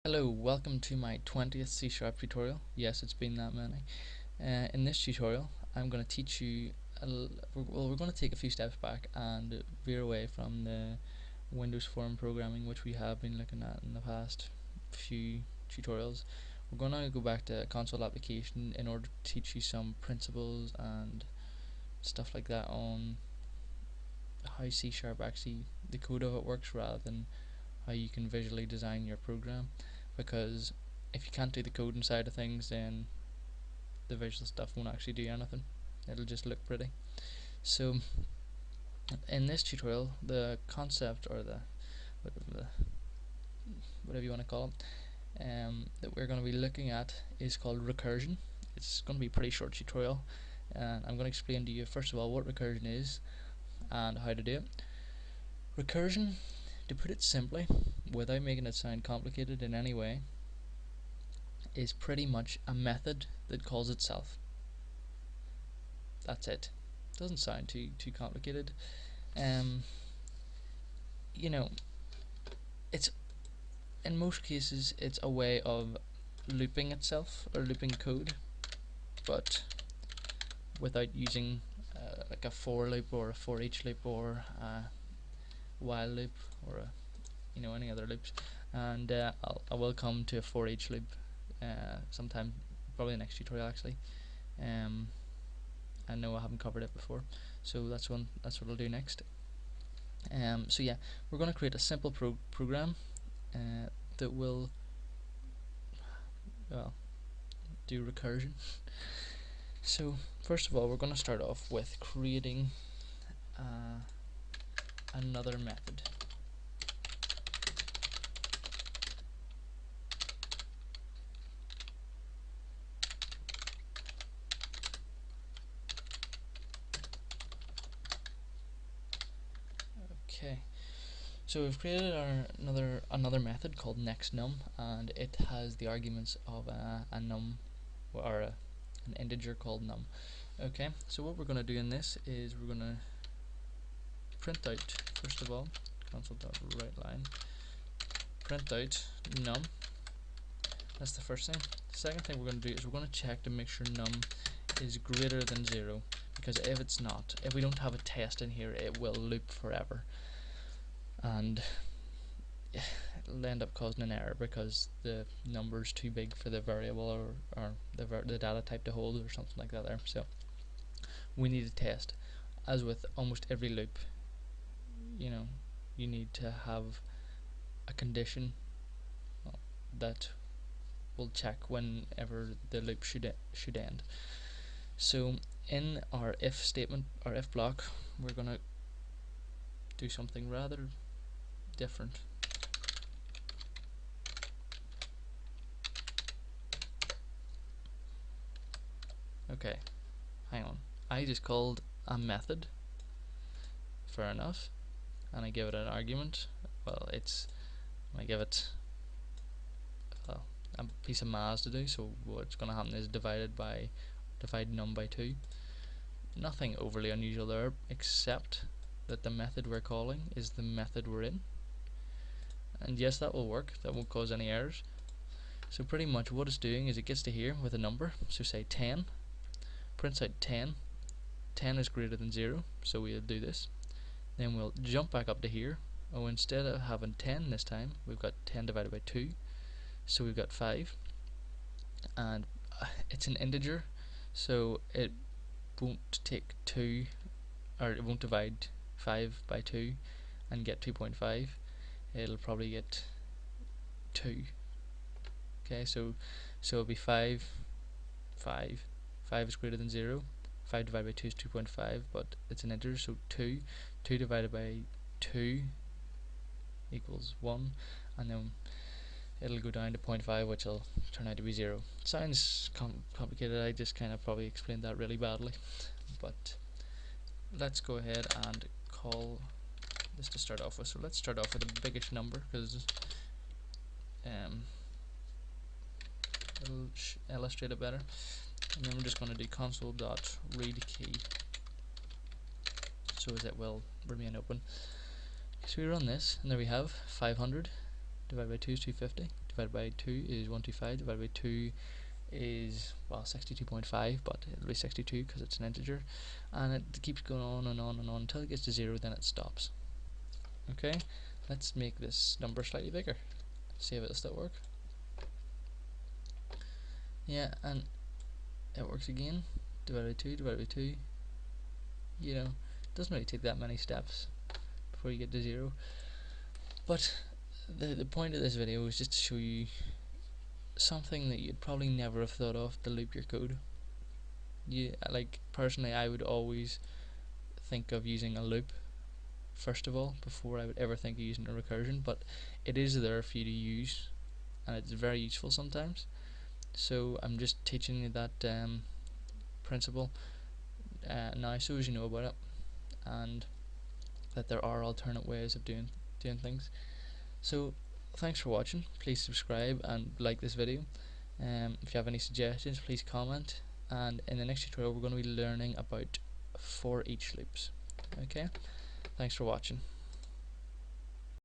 Hello, welcome to my 20th C Sharp tutorial. Yes, it's been that many. In this tutorial, I'm going to teach you, we're going to take a few steps back and veer away from the Windows form programming which we have been looking at in the past few tutorials. We're going to go back to console application in order to teach you some principles and stuff like that on how C Sharp actually, the code of it works rather than how you can visually design your program, because if you can't do the coding side of things, then the visual stuff won't actually do anything. It'll just look pretty. So in this tutorial, the concept, or the whatever you want to call it, that we're going to be looking at is called recursion. It's going to be a pretty short tutorial, and I'm going to explain to you first of all what recursion is and how to do it. Recursion, to put it simply, without making it sound complicated in any way, is pretty much a method that calls itself. That's it. Doesn't sound too complicated. You know, it's in most cases it's a way of looping itself or looping code, but without using like a for loop or a for each loop or a while loop or any other loops. And I will come to a for each loop sometime, probably the next tutorial actually. I know I haven't covered it before, so that's what I'll do next. So yeah, we're going to create a simple program that will do recursion. So first of all, we're going to start off with creating another method. Okay, so we've created another method called nextNum, and it has the arguments of a num, or an integer called num. Okay, so what we're going to do in this is we're going to print out, first of all, console.writeLine, print out num. That's the first thing. The second thing we're going to do is we're going to check to make sure num is greater than 0, because if it's not, if we don't have a test in here, it will loop forever, and it'll end up causing an error because the number's too big for the variable or the data type to hold, or something like that there. So we need a test. As with almost every loop, you need to have a condition that will check whenever the loop should end. So in our if statement, our if block, we're going to do something rather different. Okay, hang on. I just called a method, fair enough, and I give it an argument. Well, I give it a piece of maths to do, so what's going to happen is divide num by 2. Nothing overly unusual there, except that the method we're calling is the method we're in. And yes, that will work, that won't cause any errors. So pretty much what it's doing is it gets to here with a number, so say 10, prints out 10. 10 is greater than 0, so we'll do this. Then we'll jump back up to here. Oh, instead of having 10 this time, we've got 10 divided by 2, so we've got 5. And it's an integer, so it won't take 2, or it won't divide 5 by 2 and get 2.5. It'll probably get 2. Okay, so it'll be 5 is greater than 0. 5 divided by 2 is 2.5, but it's an integer, so 2 divided by 2 equals 1, and then it'll go down to 0.5, which will turn out to be 0. Sounds complicated. I just kind of probably explained that really badly, but let's go ahead and call this to start off with. So let's start off with the biggest number, because it'll illustrate it better. And then we're just going to do console.readKey, so as it will remain open. So we run this, and there we have 500 divided by 2 is 250, divided by 2 is 125, divided by 2 is, well, 62.5, but it'll be 62 because it's an integer, and it keeps going on and on and on until it gets to 0, then it stops. Okay, let's make this number slightly bigger, see if it'll still work. Yeah, and it works again. Divided by 2, divided by 2. You know, it doesn't really take that many steps before you get to 0. But the point of this video is just to show you something that you'd probably never have thought of to loop your code. Like, personally, I would always think of using a loop first of all before I would ever think of using a recursion, but it is there for you to use, and it's very useful sometimes. So I'm just teaching you that principle now, so as you know about it, and that there are alternate ways of doing things. So thanks for watching. Please subscribe and like this video. If you have any suggestions, please comment, and in the next tutorial we're going to be learning about for each loops. Okay, thanks for watching.